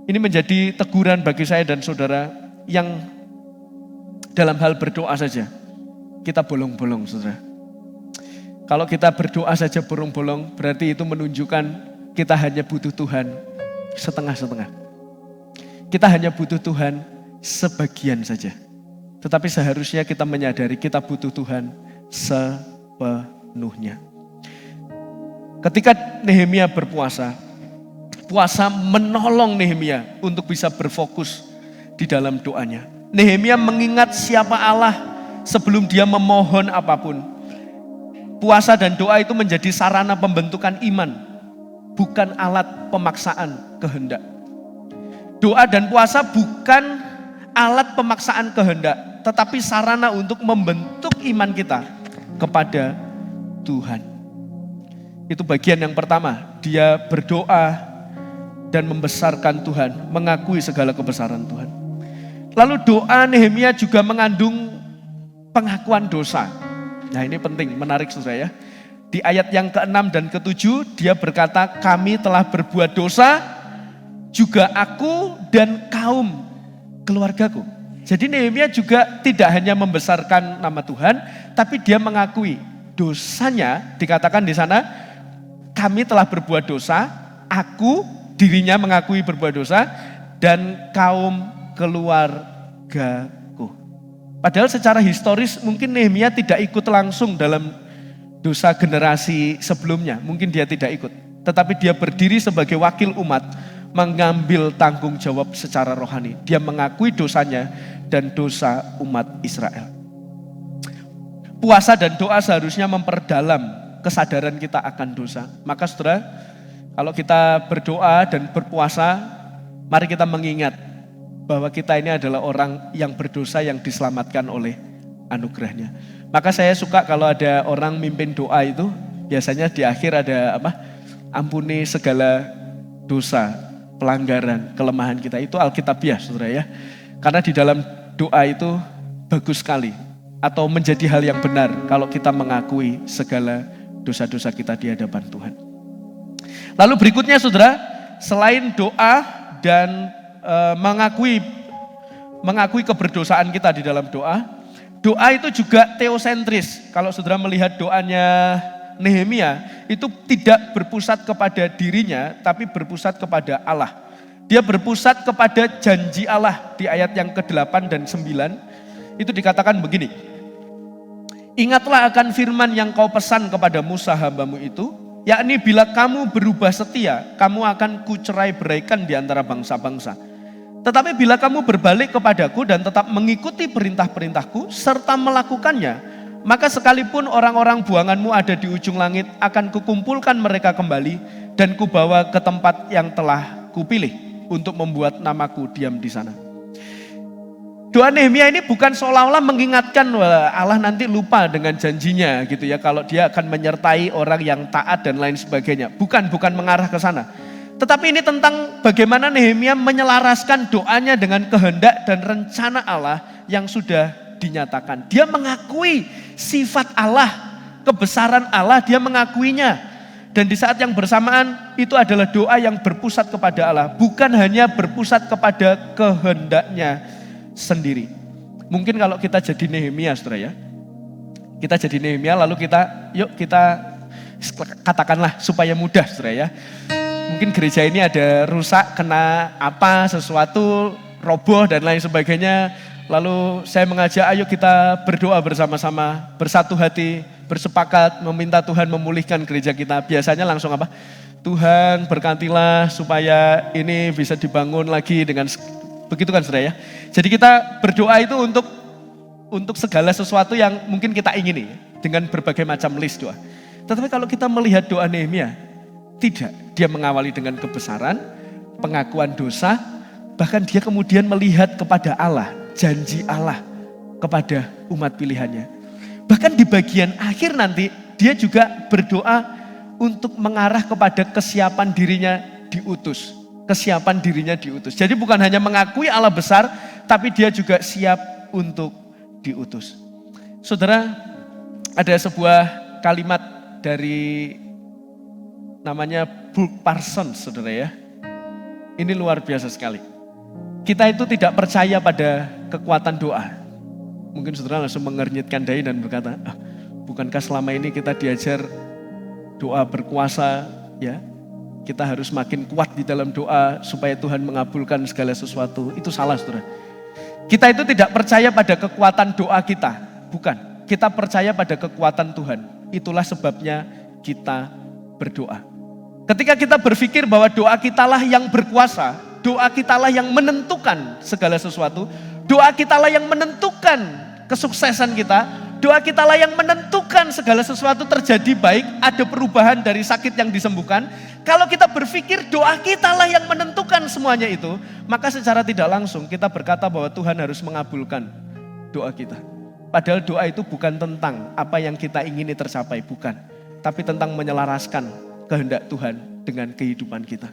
Ini menjadi teguran bagi saya dan saudara yang dalam hal berdoa saja, kita bolong-bolong saudara. Kalau kita berdoa saja bolong-bolong, berarti itu menunjukkan kita hanya butuh Tuhan setengah-setengah. Kita hanya butuh Tuhan sebagian saja. Tetapi seharusnya kita menyadari kita butuh Tuhan sepenuhnya. Ketika Nehemia berpuasa, puasa menolong Nehemia untuk bisa berfokus di dalam doanya. Nehemia mengingat siapa Allah sebelum dia memohon apapun. Puasa dan doa itu menjadi sarana pembentukan iman, bukan alat pemaksaan kehendak. Doa dan puasa bukan alat pemaksaan kehendak, tetapi sarana untuk membentuk iman kita kepada Tuhan. Itu bagian yang pertama, dia berdoa dan membesarkan Tuhan, mengakui segala kebesaran Tuhan. Lalu doa Nehemia juga mengandung pengakuan dosa. Nah ini penting, menarik saudara ya. Di ayat yang ke-6 dan ke-7 dia berkata, kami telah berbuat dosa, juga aku dan kaum keluargaku. Jadi Nehemia juga tidak hanya membesarkan nama Tuhan, tapi dia mengakui dosanya. Dikatakan di sana, kami telah berbuat dosa, aku, dirinya mengakui berbuat dosa, dan kaum keluargaku. Padahal secara historis mungkin Nehemia tidak ikut langsung dalam dosa generasi sebelumnya. Mungkin dia tidak ikut. Tetapi dia berdiri sebagai wakil umat, mengambil tanggung jawab secara rohani. Dia mengakui dosanya dan dosa umat Israel. Puasa dan doa seharusnya memperdalam kesadaran kita akan dosa. Maka saudara, kalau kita berdoa dan berpuasa, mari kita mengingat bahwa kita ini adalah orang yang berdosa yang diselamatkan oleh anugerahnya. Maka saya suka kalau ada orang mimpin doa itu, Biasanya di akhir ada apa? Ampuni segala dosa, pelanggaran, kelemahan kita. Itu alkitabiah, saudara ya. Karena di dalam doa itu bagus sekali. Atau menjadi hal yang benar kalau kita mengakui segala dosa-dosa kita di hadapan Tuhan. Lalu berikutnya saudara, selain doa dan mengakui keberdosaan kita di dalam doa, doa itu juga teosentris. Kalau saudara melihat doanya Nehemia, itu tidak berpusat kepada dirinya, tapi berpusat kepada Allah. Dia berpusat kepada janji Allah di ayat yang ke-8 dan 9. Itu dikatakan begini, ingatlah akan firman yang kau pesan kepada Musa hambamu itu, yakni bila kamu berubah setia, kamu akan kucerai beraikan di antara bangsa-bangsa. Tetapi bila kamu berbalik kepadaku dan tetap mengikuti perintah-perintahku serta melakukannya, maka sekalipun orang-orang buanganmu ada di ujung langit, akan kukumpulkan mereka kembali dan kubawa ke tempat yang telah kupilih untuk membuat namaku diam di sana. Doa Nehemia ini bukan seolah-olah mengingatkan Allah nanti lupa dengan janjinya gitu ya, kalau dia akan menyertai orang yang taat dan lain sebagainya. Bukan mengarah ke sana. Tetapi ini tentang bagaimana Nehemia menyelaraskan doanya dengan kehendak dan rencana Allah yang sudah dinyatakan. Dia mengakui sifat Allah, kebesaran Allah, dia mengakuinya. Dan di saat yang bersamaan itu adalah doa yang berpusat kepada Allah, bukan hanya berpusat kepada kehendaknya sendiri. Mungkin kalau kita jadi Nehemia, saudara ya, kita jadi Nehemia lalu kita katakanlah supaya mudah, saudara ya. Mungkin gereja ini ada rusak, kena apa, sesuatu, roboh dan lain sebagainya. Lalu saya mengajak ayo kita berdoa bersama-sama, bersatu hati, bersepakat meminta Tuhan memulihkan gereja kita. Biasanya langsung apa? Tuhan berkatilah supaya ini bisa dibangun lagi dengan begitu kan saudara ya. Jadi kita berdoa itu untuk segala sesuatu yang mungkin kita ingini dengan berbagai macam list doa. Tetapi kalau kita melihat doa Nehemia, tidak. Dia mengawali dengan kebesaran, pengakuan dosa, bahkan dia kemudian melihat kepada Allah, janji Allah kepada umat pilihannya. Bahkan di bagian akhir nanti dia juga berdoa untuk mengarah kepada kesiapan dirinya diutus. Kesiapan dirinya diutus. Jadi bukan hanya mengakui Allah besar, tapi dia juga siap untuk diutus. Saudara, ada sebuah kalimat dari namanya Brooke Parsons, saudara ya. Ini luar biasa sekali. Kita itu tidak percaya pada kekuatan doa. Mungkin saudara langsung mengernyitkan dahi dan berkata, bukankah selama ini kita diajar doa berkuasa, ya? Kita harus makin kuat di dalam doa supaya Tuhan mengabulkan segala sesuatu. Itu salah, saudara. Kita itu tidak percaya pada kekuatan doa kita, bukan. Kita percaya pada kekuatan Tuhan. Itulah sebabnya kita berdoa. Ketika kita berpikir bahwa doa kitalah yang berkuasa, doa kitalah yang menentukan segala sesuatu, doa kitalah yang menentukan kesuksesan kita, doa kitalah yang menentukan segala sesuatu terjadi baik, ada perubahan dari sakit yang disembuhkan. Kalau kita berpikir doa kitalah yang menentukan semuanya itu, maka secara tidak langsung kita berkata bahwa Tuhan harus mengabulkan doa kita. Padahal doa itu bukan tentang apa yang kita ingini tercapai, bukan. Tapi tentang menyelaraskan kehendak Tuhan dengan kehidupan kita.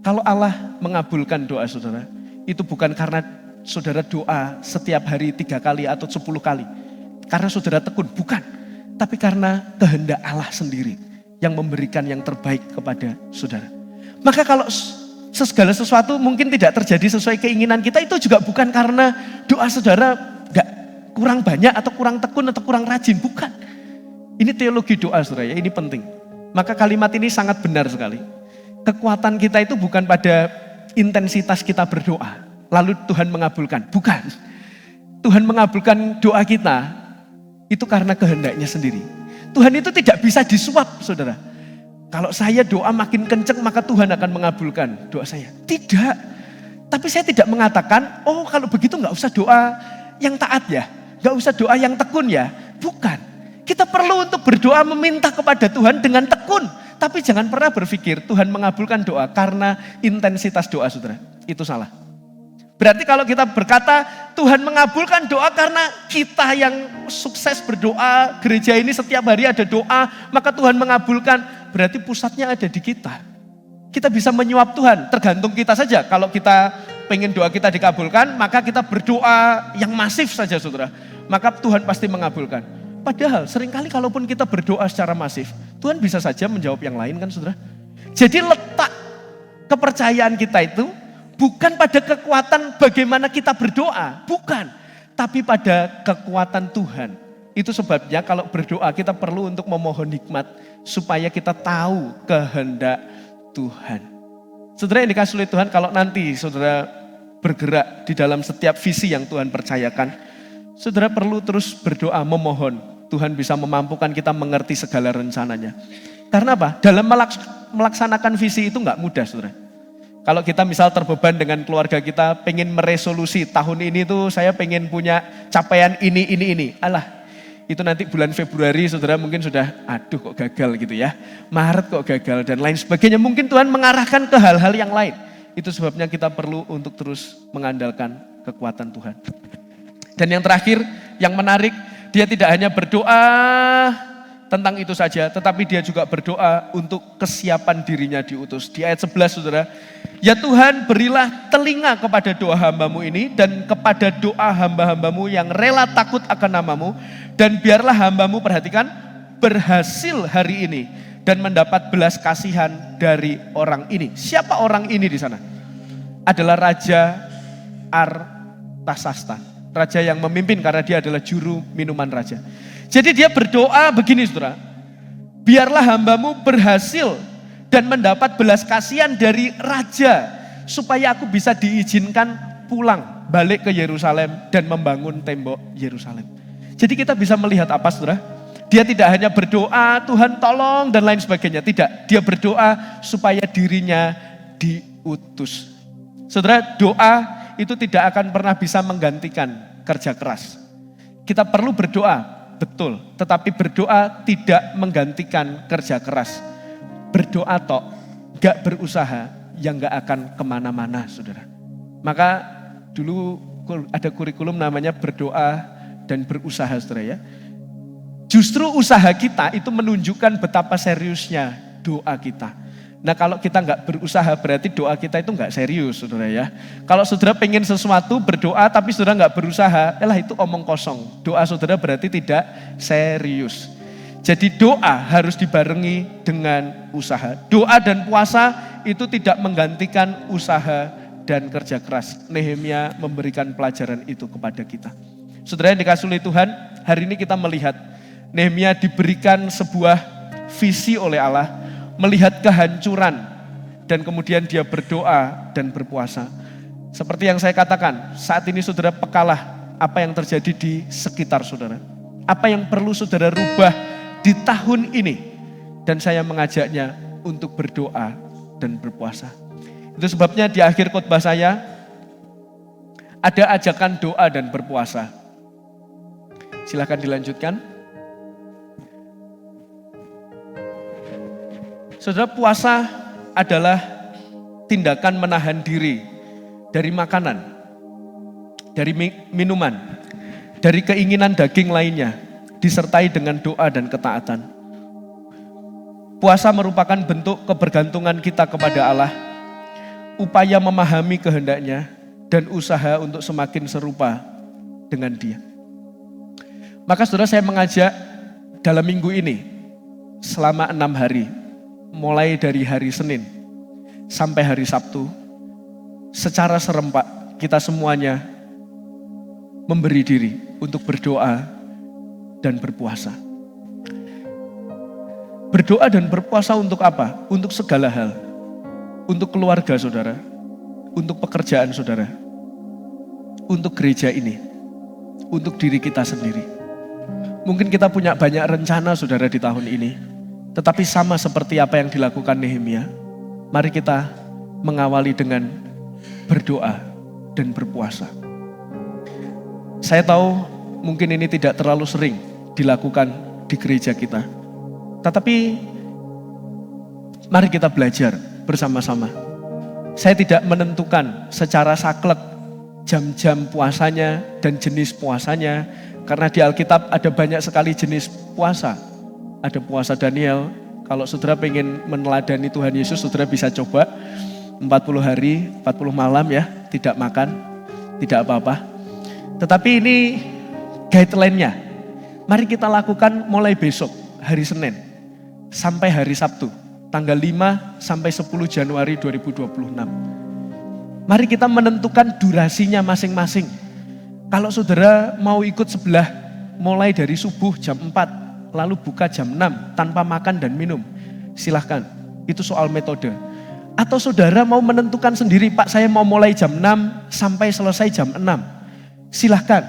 Kalau Allah mengabulkan doa saudara, itu bukan karena saudara doa setiap hari 3 kali atau 10 kali. Karena saudara tekun, bukan. Tapi karena kehendak Allah sendiri yang memberikan yang terbaik kepada saudara. Maka kalau segala sesuatu mungkin tidak terjadi sesuai keinginan kita, itu juga bukan karena doa saudara gak kurang banyak atau kurang tekun atau kurang rajin, bukan. Ini teologi doa saudara ya, ini penting. Maka kalimat ini sangat benar sekali. Kekuatan kita itu bukan pada intensitas kita berdoa, lalu Tuhan mengabulkan. Bukan. Tuhan mengabulkan doa kita, itu karena kehendaknya sendiri. Tuhan itu tidak bisa disuap, saudara. Kalau saya doa makin kenceng, maka Tuhan akan mengabulkan doa saya. Tidak. Tapi saya tidak mengatakan, oh kalau begitu gak usah doa yang taat ya. Gak usah doa yang tekun ya. Bukan. Kita perlu untuk berdoa meminta kepada Tuhan dengan tekun. Tapi jangan pernah berpikir Tuhan mengabulkan doa karena intensitas doa, saudara. Itu salah. Berarti kalau kita berkata Tuhan mengabulkan doa karena kita yang sukses berdoa, gereja ini setiap hari ada doa, maka Tuhan mengabulkan. Berarti pusatnya ada di kita. Kita bisa menyuap Tuhan, tergantung kita saja. Kalau kita pengen doa kita dikabulkan, maka kita berdoa yang masif saja saudara. Maka Tuhan pasti mengabulkan. Padahal seringkali kalaupun kita berdoa secara masif, Tuhan bisa saja menjawab yang lain kan saudara. Jadi letak kepercayaan kita itu bukan pada kekuatan bagaimana kita berdoa, bukan. Tapi pada kekuatan Tuhan. Itu sebabnya kalau berdoa kita perlu untuk memohon hikmat supaya kita tahu kehendak Tuhan. Saudara yang dikasih oleh Tuhan, kalau nanti saudara bergerak di dalam setiap visi yang Tuhan percayakan, saudara perlu terus berdoa, memohon. Tuhan bisa memampukan kita mengerti segala rencananya. Karena apa? Dalam melaksanakan visi itu enggak mudah saudara. Kalau kita misal terbeban dengan keluarga kita, pengen meresolusi tahun ini tuh saya pengen punya capaian ini. Alah, itu nanti bulan Februari saudara mungkin sudah, aduh kok gagal gitu ya. Maret kok gagal dan lain sebagainya. Mungkin Tuhan mengarahkan ke hal-hal yang lain. Itu sebabnya kita perlu untuk terus mengandalkan kekuatan Tuhan. Dan yang terakhir, yang menarik, dia tidak hanya berdoa tentang itu saja, tetapi dia juga berdoa untuk kesiapan dirinya diutus. Di ayat 11 saudara, ya Tuhan berilah telinga kepada doa hamba-Mu ini dan kepada doa hamba-hamba-Mu yang rela takut akan nama-Mu, dan biarlah hamba-Mu perhatikan berhasil hari ini dan mendapat belas kasihan dari orang ini. Siapa orang ini di sana? Adalah Raja Artasasta, raja yang memimpin karena dia adalah juru minuman raja. Jadi dia berdoa begini saudara, biarlah hamba-Mu berhasil dan mendapat belas kasihan dari raja, supaya aku bisa diizinkan pulang balik ke Yerusalem dan membangun tembok Yerusalem. Jadi kita bisa melihat apa saudara? Dia tidak hanya berdoa Tuhan tolong dan lain sebagainya, tidak. Dia berdoa supaya dirinya diutus. Saudara, doa itu tidak akan pernah bisa menggantikan kerja keras. Kita perlu berdoa, betul, tetapi berdoa tidak menggantikan kerja keras. Berdoa tok, gak berusaha, yang gak akan kemana-mana saudara. Maka dulu ada kurikulum namanya berdoa dan berusaha saudara ya. Justru usaha kita itu menunjukkan betapa seriusnya doa kita. Nah kalau kita gak berusaha berarti doa kita itu gak serius saudara ya. Kalau saudara pengen sesuatu berdoa tapi saudara gak berusaha, itu omong kosong. Doa saudara berarti tidak serius. Jadi doa harus dibarengi dengan usaha. Doa dan puasa itu tidak menggantikan usaha dan kerja keras. Nehemia memberikan pelajaran itu kepada kita. Saudara yang dikasih oleh Tuhan, hari ini kita melihat Nehemia diberikan sebuah visi oleh Allah, melihat kehancuran dan kemudian dia berdoa dan berpuasa. Seperti yang saya katakan, saat ini saudara pekalah apa yang terjadi di sekitar saudara. Apa yang perlu saudara rubah di tahun ini, dan saya mengajaknya untuk berdoa dan berpuasa. Itu sebabnya di akhir khotbah saya ada ajakan doa dan berpuasa. Silakan dilanjutkan. Saudara, puasa adalah tindakan menahan diri dari makanan, dari minuman, dari keinginan daging lainnya, disertai dengan doa dan ketaatan. Puasa merupakan bentuk kebergantungan kita kepada Allah, upaya memahami kehendaknya, dan usaha untuk semakin serupa dengan Dia. Maka saudara, saya mengajak dalam minggu ini, selama 6 hari, mulai dari hari Senin sampai hari Sabtu, secara serempak kita semuanya memberi diri untuk berdoa dan berpuasa. Berdoa dan berpuasa untuk apa? Untuk segala hal. Untuk keluarga saudara, untuk pekerjaan saudara, untuk gereja ini, untuk diri kita sendiri. Mungkin kita punya banyak rencana saudara di tahun ini, tetapi sama seperti apa yang dilakukan Nehemia, mari kita mengawali dengan berdoa dan berpuasa. Saya tahu mungkin ini tidak terlalu sering dilakukan di gereja kita, tetapi mari kita belajar bersama-sama. Saya tidak menentukan secara saklek jam-jam puasanya dan jenis puasanya. Karena di Alkitab ada banyak sekali jenis puasa. Ada puasa Daniel, kalau saudara pengen meneladani Tuhan Yesus, saudara bisa coba 40 hari, 40 malam ya, tidak makan, tidak apa-apa. Tetapi ini guideline-nya. Mari kita lakukan mulai besok, hari Senin, sampai hari Sabtu, tanggal 5 sampai 10 Januari 2026. Mari kita menentukan durasinya masing-masing. Kalau saudara mau ikut sebelah, mulai dari subuh jam 4, lalu buka jam 6, tanpa makan dan minum, silahkan. Itu soal metode. Atau saudara mau menentukan sendiri, Pak saya mau mulai jam 6 sampai selesai jam 6, silahkan.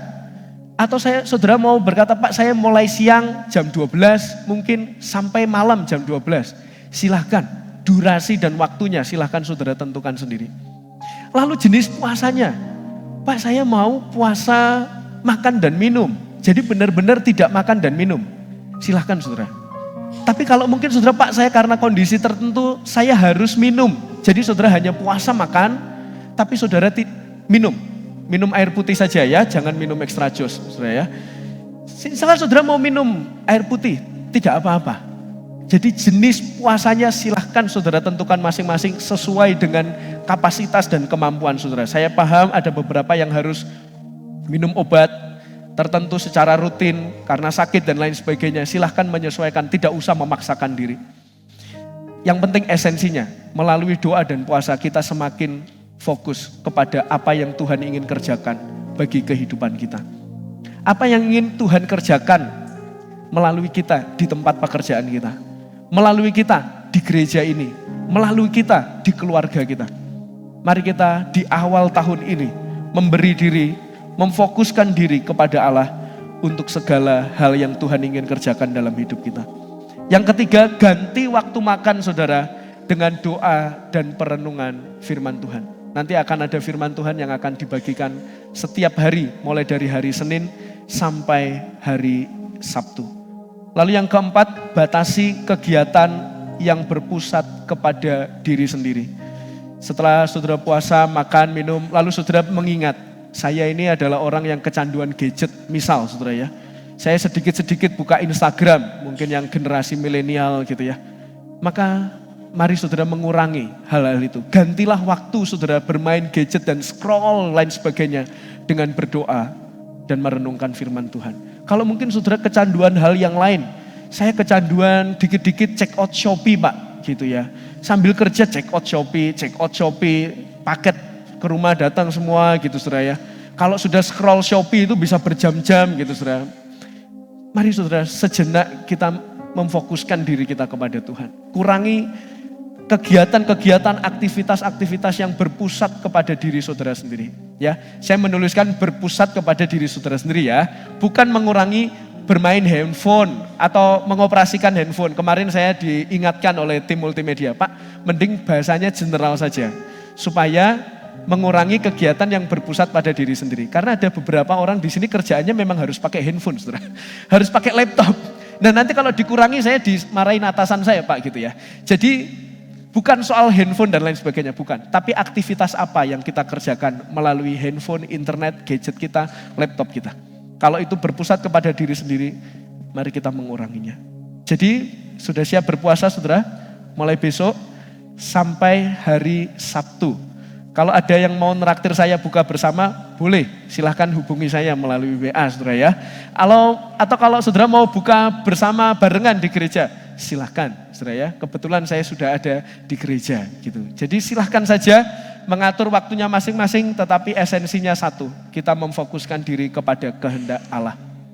Atau saudara mau berkata, Pak saya mulai siang jam 12, mungkin sampai malam jam 12, silahkan. Durasi dan waktunya silahkan saudara tentukan sendiri. Lalu jenis puasanya, Pak saya mau puasa makan dan minum, jadi benar-benar tidak makan dan minum, silahkan saudara. Tapi kalau mungkin saudara, Pak saya karena kondisi tertentu saya harus minum, jadi saudara hanya puasa makan, tapi saudara minum air putih saja ya, jangan minum extra jus saudara ya. Misalkan saudara mau minum air putih, tidak apa-apa. Jadi jenis puasanya silahkan saudara tentukan masing-masing sesuai dengan kapasitas dan kemampuan saudara. Saya paham ada beberapa yang harus minum obat tertentu secara rutin karena sakit dan lain sebagainya. Silahkan menyesuaikan, tidak usah memaksakan diri. Yang penting esensinya, melalui doa dan puasa kita semakin fokus kepada apa yang Tuhan ingin kerjakan bagi kehidupan kita. Apa yang ingin Tuhan kerjakan melalui kita di tempat pekerjaan kita. Melalui kita di gereja ini, melalui kita di keluarga kita. Mari kita di awal tahun ini memberi diri, memfokuskan diri kepada Allah untuk segala hal yang Tuhan ingin kerjakan dalam hidup kita. Yang ketiga, ganti waktu makan saudara dengan doa dan perenungan firman Tuhan. Nanti akan ada firman Tuhan yang akan dibagikan setiap hari, mulai dari hari Senin sampai hari Sabtu. Lalu yang keempat, batasi kegiatan yang berpusat kepada diri sendiri. Setelah saudara puasa, makan, minum, lalu saudara mengingat, saya ini adalah orang yang kecanduan gadget, misal saudara ya. Saya sedikit-sedikit buka Instagram, mungkin yang generasi milenial gitu ya. Maka mari saudara mengurangi hal-hal itu. Gantilah waktu saudara bermain gadget dan scroll lain sebagainya dengan berdoa dan merenungkan firman Tuhan. Kalau mungkin saudara kecanduan hal yang lain, saya kecanduan dikit-dikit check out Shopee Pak, gitu ya. Sambil kerja check out Shopee, paket ke rumah datang semua gitu saudara ya. Kalau sudah scroll Shopee itu bisa berjam-jam gitu saudara. Mari saudara sejenak kita memfokuskan diri kita kepada Tuhan. Kurangi kegiatan-kegiatan, aktivitas-aktivitas yang berpusat kepada diri saudara sendiri. Ya, saya menuliskan berpusat kepada diri saudara sendiri ya, bukan mengurangi bermain handphone atau mengoperasikan handphone. Kemarin saya diingatkan oleh tim multimedia, Pak, mending bahasanya general saja, supaya mengurangi kegiatan yang berpusat pada diri sendiri. Karena ada beberapa orang di sini kerjaannya memang harus pakai handphone, saudara, harus pakai laptop. Nah nanti kalau dikurangi saya dimarahin atasan saya, Pak, gitu ya. Jadi bukan soal handphone dan lain sebagainya, bukan. Tapi aktivitas apa yang kita kerjakan melalui handphone, internet, gadget kita, laptop kita. Kalau itu berpusat kepada diri sendiri, mari kita menguranginya. Jadi sudah siap berpuasa saudara? Mulai besok sampai hari Sabtu. Kalau ada yang mau neraktir saya buka bersama, boleh. Silahkan hubungi saya melalui WA saudara ya. Atau kalau saudara mau buka bersama barengan di gereja, silahkan saudara ya. Kebetulan saya sudah ada di gereja gitu. Jadi silahkan saja mengatur waktunya masing-masing, tetapi esensinya satu. Kita memfokuskan diri kepada kehendak Allah.